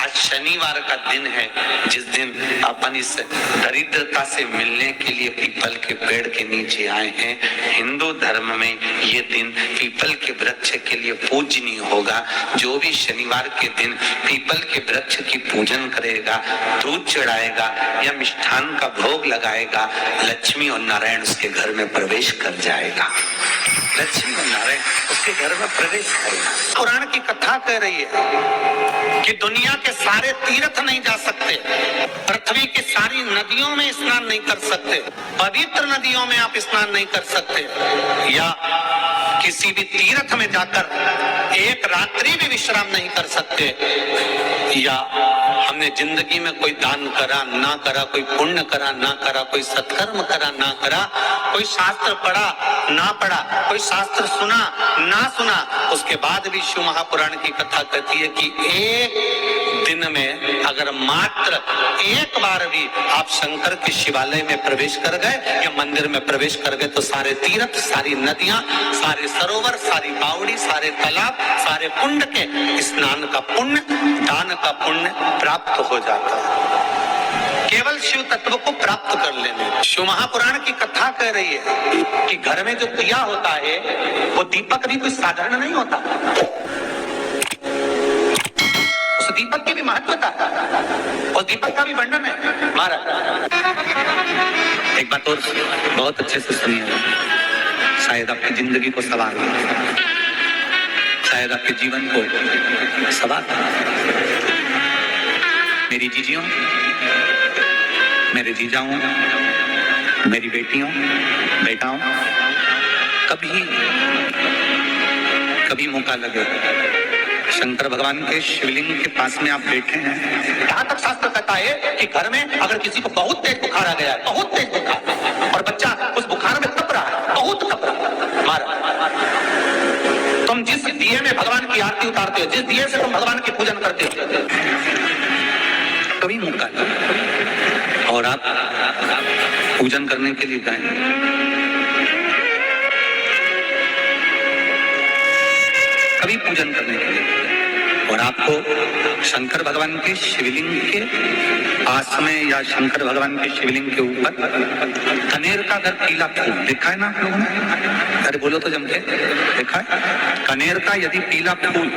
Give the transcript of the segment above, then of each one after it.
आज शनिवार का दिन है, जिस दिन अपन इस दरिद्रता से मिलने के लिए पीपल के पेड़ के नीचे आए हैं। हिंदू धर्म में ये दिन पीपल के वृक्ष के लिए पूजनीय होगा। जो भी शनिवार के दिन पीपल के वृक्ष की पूजन करेगा, दूध चढ़ाएगा या मिष्ठान का भोग लगाएगा, लक्ष्मी और नारायण उसके घर में प्रवेश कर जाएगा। लक्ष्मी और नारायण उसके घर में प्रवेश करेगा। पुराण की कथा कह रही है कि दुनिया के सारे तीर्थ नहीं जा सकते, पृथ्वी की सारी नदियों में स्नान नहीं कर सकते, पवित्र नदियों में आप स्नान नहीं कर सकते, या किसी भी तीर्थ में जाकर एक रात्रि भी विश्राम नहीं कर सकते, या हमने जिंदगी में कोई दान करा ना करा, कोई पुण्य करा ना करा, कोई सत्कर्म करा ना करा, कोई शास्त्र पढ़ा ना पढ़ा, कोई शास्त्र सुना ना सुना, उसके बाद भी शिव महापुराण की कथा कहती है कि एक दिन में अगर मात्र एक बार भी आप शंकर के शिवालय में प्रवेश कर गए या मंदिर में प्रवेश कर गए तो सारे तीर्थ, सारी नदियां, सारे सरोवर, सारी बावड़ी, सारे तालाब, सारे कुंड के स्नान का पुण्य, दान का पुण्य प्राप्त हो जाता है। केवल शिव तत्व को प्राप्त कर लेने। शिव महापुराण की कथा कह रही है कि घर में जो दिया होता है वो दीपक भी कोई साधारण नहीं होता, उस दीपक की भी महत्वता है और दीपक का भी वर्णन है। महाराज एक बात और बहुत अच्छे से सुनिए, शायद आपकी जिंदगी को सवार हो, शायद आपके जीवन को सवार हो। मेरी जीजियों, मेरे जीजाओं, मेरी बेटियों, बेटाओं, कभी मौका लगे शंकर भगवान के शिवलिंग के पास में आप बैठे हैं। यहाँ तक शास्त्र कहता है कि घर में अगर किसी को बहुत तेज बुखार आ गया है, बहुत तेज बुखार, और बच्चा उस बुखार में तप रहा है, बहुत तप रहा है, मारा, तुम जिस दिए में भगवान की आरती उतारते हो, जिस दिए से तुम भगवान की पूजन करते हो, कभी मौका लगे और आप पूजन करने के लिए गए, कभी पूजन करने के लिए, और आपको शंकर भगवान के शिवलिंग के पास में या शंकर भगवान के शिवलिंग के ऊपर कनेर का अगर पीला फूल देखा है ना आप लोगों ने, अरे बोलो तो जम के, देखा है? कनेर का यदि पीला फूल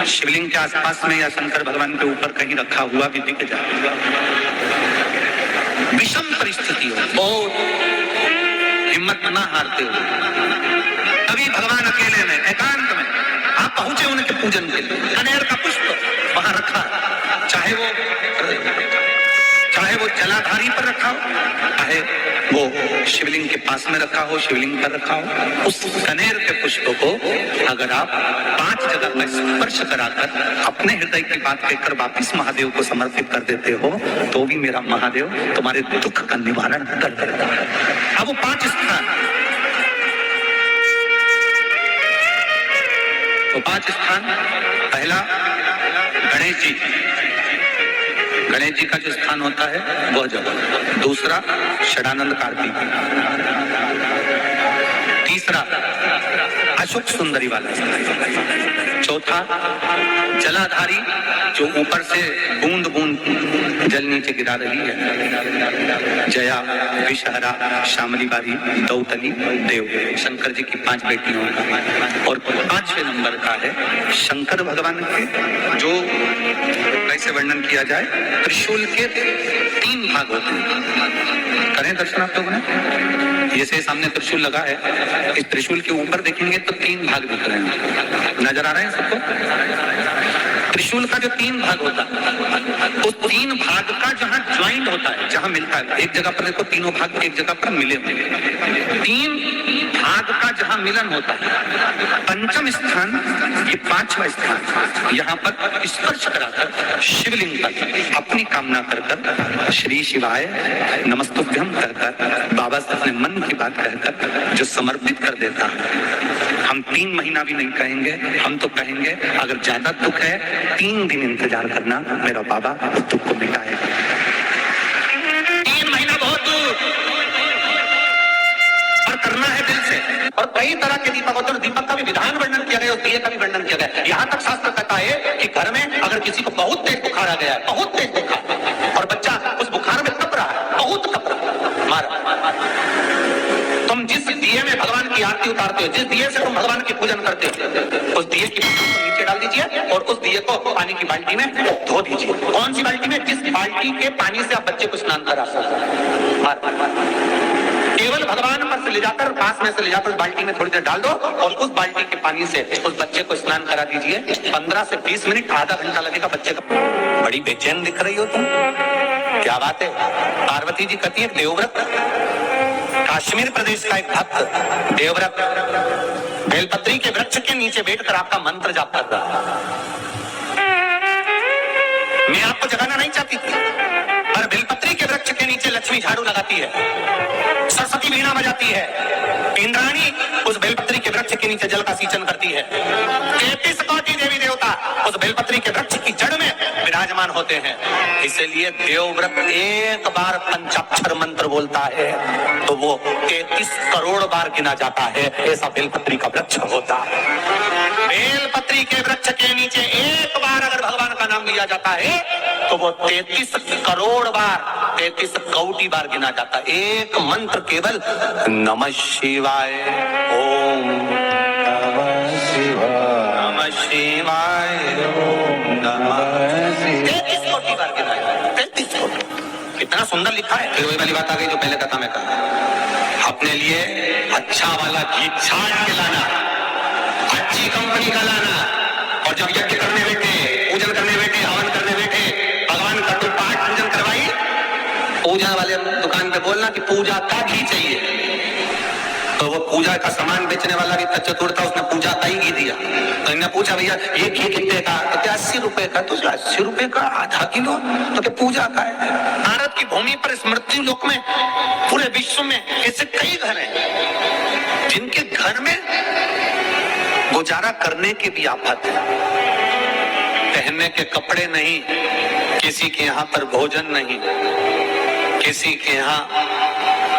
शिवलिंग के आसपास में या शंकर भगवान के ऊपर कहीं रखा हुआ भी दिख जाए, विषम परिस्थिति हो, बहुत हिम्मत ना हारते हो, तभी भगवान अकेले में एकांत में आप पहुंचे उनके पूजन के लिए। कनेर का पुष्प वहां रखा, चाहे वो जलाधारी पर रखा हो, चाहे वो शिवलिंग के पास में रखा हो, शिवलिंग पर रखा हो, उस कनेर के पुष्प को अगर आप 5 जगह में स्पर्श कराकर अपने हृदय की बात कहकर वापिस महादेव को समर्पित कर देते हो, तो भी मेरा महादेव तुम्हारे दुख का निवारण कर देता है। अब वो 5 स्थान, तो 5 स्थान, पहला गणेश जी, गणेश जी का जो स्थान होता है वह जगह, दूसरा षडानंद कार्तिक, तीसरा अशोक सुंदरी वाला, चौथा जलाधारी जो ऊपर से बूंद बूंद जल नीचे गिरा रही है, जया, विषहरा, शामली बारी, दौतली, देव, शंकर जी की 5 बेटियों का, और 5वें नंबर का है शंकर भगवान के, जो कैसे वर्णन किया जाए, त्रिशूल के 3 भाग होते हैं। करें दर्शन आप लोगों ने, जैसे सामने त्रिशूल लगा है, इस त्रिशूल के ऊपर देखेंगे तो 3 भाग दिख रहे हैं, नजर आ रहे हैं सबको? त्रिशूल का जो 3 भाग होता है, उस 3 भाग का जहां ज्वाइंट होता है, जहां मिलता है, एक जगह पर देखो तीनों भाग एक जगह पर मिले हुए, 3 भाग का जहां मिलन होता है, पंचम स्थान, ये 5वां स्थान, यहाँ पर स्पर्श कराकर शिवलिंग पर अपनी कामना कर श्री शिवाय नमस्तुभ्यम कहकर बाबा से अपने मन की बात कहकर जो समर्पित कर देता है, हम 3 महीना भी नहीं कहेंगे, हम तो कहेंगे अगर ज्यादा दुख है 3 दिन इंतजार करना, मेरा बाबा उस दुख को मिटाएगा। 3 महीना बहुत दूर, और करना है दिल से। और कई तरह के दीपक होते हैं। दीपक का भी विधान वर्णन किया गया, उस दिए का भी वर्णन किया गया। यहाँ तक शास्त्र कहता है कि घर में अगर किसी को बहुत तेज बुखार आ गया है, बहुत तेज बुखार, और बच्चा उस बुखार में कप रहा है, बहुत कप रहा है, मारा, तुम जिस दिए में भगवान की आरती उतारते हो, जिस दिए से तुम भगवान की पूजन करते हो, उस दिए की नीचे डाल दीजिए और उस दिए को पानी की बाल्टी में धो दीजिए। कौन सी बाल्टी में? जिस बाल्टी के पानी से आप बच्चे को स्नान करा सकते हो। केवल भगवान पर से ले जाकर, पास में से ले जाकर उस बाल्टी में थोड़ी देर डाल दो और उस बाल्टी के पानी से उस बच्चे को स्नान करा दीजिए। 15 से 20 मिनट, आधा घंटा लगेगा बच्चे का। बड़ी बेचैन दिख रही हो तुम, क्या बात है? पार्वती जी कहती है देवव्रत, कश्मीर प्रदेश का एक भक्त देवव्रत बेलपत्री के वृक्ष के नीचे बैठकर आपका मंत्र जाप कर रहा। मैं आपको जगाना नहीं चाहती थी, पर बेलपत्री के वृक्ष के नीचे लक्ष्मी झाड़ू लगाती है, सरस्वती वीणा बजाती है, इंद्राणी उस बेलपत्री के वृक्ष के नीचे जल का सिंचन करती है, 33 कोटि देवी देवता उस बेलपत्री के वृक्ष की जड़ में विराजमान होते हैं। इसलिए देवव्रत एक बार पंचाक्षर मंत्र बोलता है तो वो 33 करोड़ बार गिना जाता है। ऐसा बेलपत्री का वृक्ष होता है। बेलपत्री के वृक्ष के नीचे एक बार अगर भगवान का नाम लिया जाता है तो वो 33 करोड़ बार, 33 कोटि बार गिना जाता है। एक मंत्र केवल नमः शिवाय, ओम नमः शिवाय, ओम नमः शिवाय, 33 कोटि बार गिना जाता है। 33 कोटि, कितना सुंदर लिखा है। फिर वही वाली बात आ गई जो पहले कथा में कहा, अपने लिए अच्छा वाला घी छाट के लाना, अच्छी कंपनी का लाना, और जब यज्ञ करने बैठे, पूजन करने बैठे, हवन करने बैठे, भगवान का तो पाठ पूजन करवाई, पूजा वाले दुकान पे बोलना कि पूजा का घी चाहिए, तो वो पूजा का सामान बेचने वाला भी चतुर था, उसने पूजा का ही घी दिया। तो इन्हें पूछा भैया ये घी कितने का? तो क्या 80 रुपए का? तो 80 रुपए का आधा किलो? तो क्या पूजा का है? भारत की भूमि पर स्मृति लोक में, पूरे विश्व में ऐसे कई घर हैं जिनके घर में गुजारा करने की भी आफत है, पहनने के कपड़े नहीं, किसी के यहाँ पर भोजन नहीं, किसी के यहाँ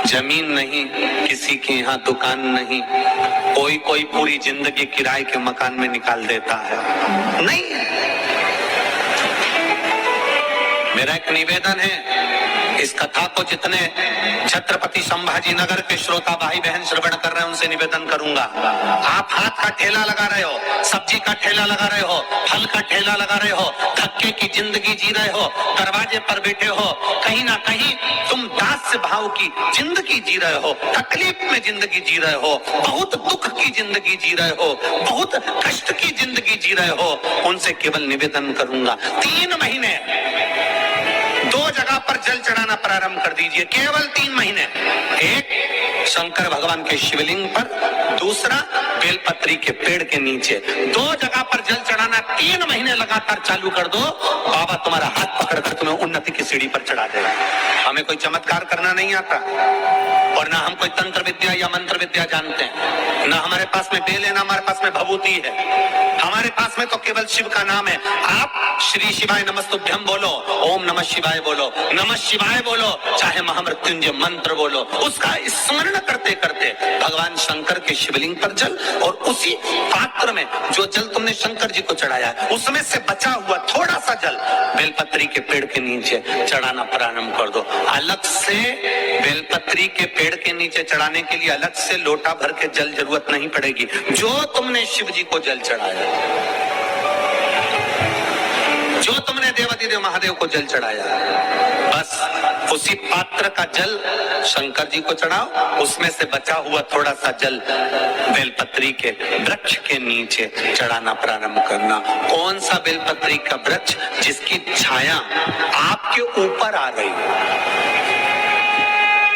जमीन नहीं, किसी के यहाँ दुकान नहीं, कोई पूरी जिंदगी किराए के मकान में निकाल देता है। नहीं, मेरा एक निवेदन है, इस कथा को जितने छत्रपति संभाजी नगर के श्रोता भाई बहन श्रवण कर रहे हैं उनसे निवेदन करूंगा, आप हाथ का ठेला लगा रहे हो, सब्जी का ठेला लगा रहे हो, फल का ठेला लगा रहे हो, धक्के की जिंदगी जी रहे हो, दरवाजे पर बैठे हो, कहीं ना कहीं तुम दास्य भाव की जिंदगी जी रहे हो, तकलीफ में जिंदगी जी रहे हो, बहुत दुख की जिंदगी जी रहे हो, बहुत कष्ट की जिंदगी जी रहे हो, उनसे केवल निवेदन करूंगा 3 महीने 2 जगह पर जल चढ़ाना प्रारंभ कर दीजिए, केवल 3 महीने। एक शंकर भगवान के शिवलिंग पर, दूसरा बेलपत्री के पेड़ के नीचे। 2 जगह पर जल चढ़ाना 3 महीने लगातार चालू कर दो, बाबा तुम्हारा हाथ पकड़कर तुम्हें उन्नति की सीढ़ी पर चढ़ा देगा। हमें कोई चमत्कार करना नहीं आता, और ना हम कोई तंत्र विद्या या मंत्र विद्या जानते हैं, ना हमारे पास में बेल है, ना हमारे पास में भभूति है, हमारे पास में तो केवल शिव का नाम है। आप श्री शिवाय नमस्तुभ्यम बोलो, ओम नमः शिवाय बोलो, नमः शिवाय बोलो, चाहे महामृत्युंजय मंत्र बोलो, उसका स्मरण करते करते भगवान शंकर के शिवलिंग पर जल, और उसी पात्र में जो जल तुमने शंकर जी को चढ़ाया है उसमें से बचा हुआ थोड़ा सा जल बेलपत्री के पेड़ के नीचे चढ़ाना प्रारंभ कर दो। अलग से बेलपत्री के पेड़ के नीचे चढ़ाने के लिए अलग से लोटा भर के जल जरूरत नहीं पड़ेगी। जो तुमने शिव जी को जल चढ़ाया, जो तुमने देवाधिदेव महादेव को जल चढ़ाया, बस उसी पात्र का जल शंकर जी को चढ़ाओ, उसमें से बचा हुआ थोड़ा सा जल बेलपत्री के वृक्ष के नीचे चढ़ाना प्रारंभ करना। कौन सा बेलपत्री का वृक्ष? जिसकी छाया आपके ऊपर आ गई।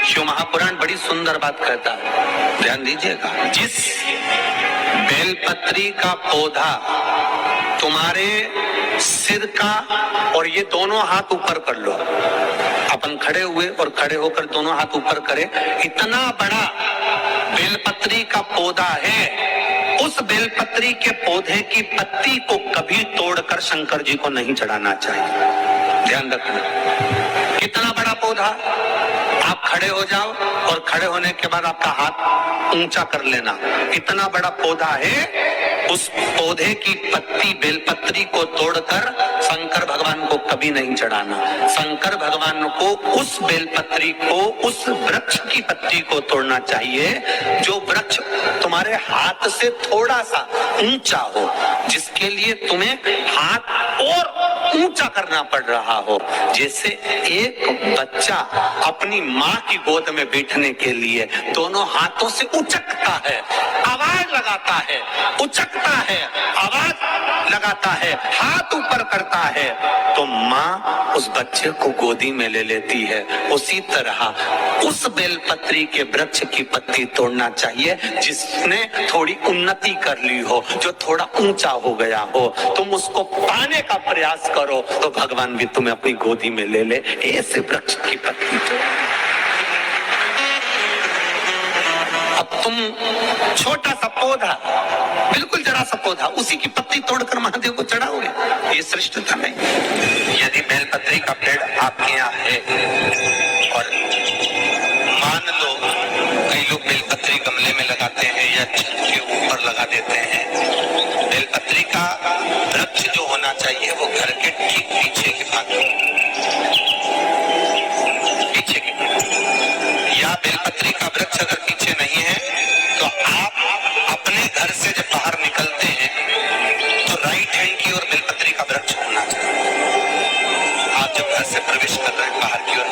शिव महापुराण बड़ी सुंदर बात कहता है, ध्यान दीजिएगा। जिस बेलपत्री का पौधा तुम्हारे सिर का, और ये दोनों हाथ ऊपर कर लो, अपन खड़े हुए और खड़े होकर दोनों हाथ ऊपर करें, इतना बड़ा बेलपत्री का पौधा है, उस बेलपत्री के पौधे की पत्ती को कभी तोड़कर शंकर जी को नहीं चढ़ाना चाहिए। ध्यान रखना, कितना बड़ा पौधा, आप खड़े हो जाओ और खड़े होने के बाद आपका हाथ ऊंचा कर लेना। इतना बड़ा पौधा है, उस पौधे की पत्ती बेलपत्री को तोड़कर शंकर भगवान को कभी नहीं चढ़ाना। शंकर भगवान को उस बेलपत्री को, उस वृक्ष की पत्ती को तोड़ना चाहिए जो वृक्ष तुम्हारे हाथ से थोड़ा सा ऊंचा हो, जिसके लिए तुम्हें हाथ और ऊंचा करना पड़ रहा हो। जैसे एक बच्चा अपनी माँ की गोद में बैठने के लिए दोनों हाथों से उचकता है, आवाज लगाता है, उचकता है, आवाज लगाता है, हाथ ऊपर करता है, तो माँ उस बच्चे को गोदी में ले लेती है। उसी तरह उस बेलपत्री के वृक्ष की पत्ती तोड़ना चाहिए जिसने थोड़ी उन्नति कर ली हो, जो थोड़ा ऊंचा हो गया हो। तुम उसको पाने का प्रयास करो तो भगवान भी तुम्हें अपनी गोदी में ले ले। ऐसे वृक्ष की पत्ती तोड़। अब तुम छोटा सा पौधा, बिल्कुल जरा सा पौधा, उसी की पत्ती तोड़कर महादेव को चढ़ाओगे, ये श्रेष्ठता नहीं। यदि बेलपत्री का पेड़ आपके यहाँ है और मान लो कई लोग बेलपत्री गमले में लगाते हैं या छत के ऊपर लगा देते हैं, बेलपत्री का वृक्ष जो होना चाहिए वो घर के ठीक पीछे के भाग पीछे के, या बेलपत्री का वृक्ष अगर पीछे नहीं है तो आप अपने घर से जब बाहर निकलते हैं तो राइट हैंड की ओर बेलपत्री का वृक्ष होना चाहिए। आप जब घर से प्रवेश कर रहे हैं बाहर की ओर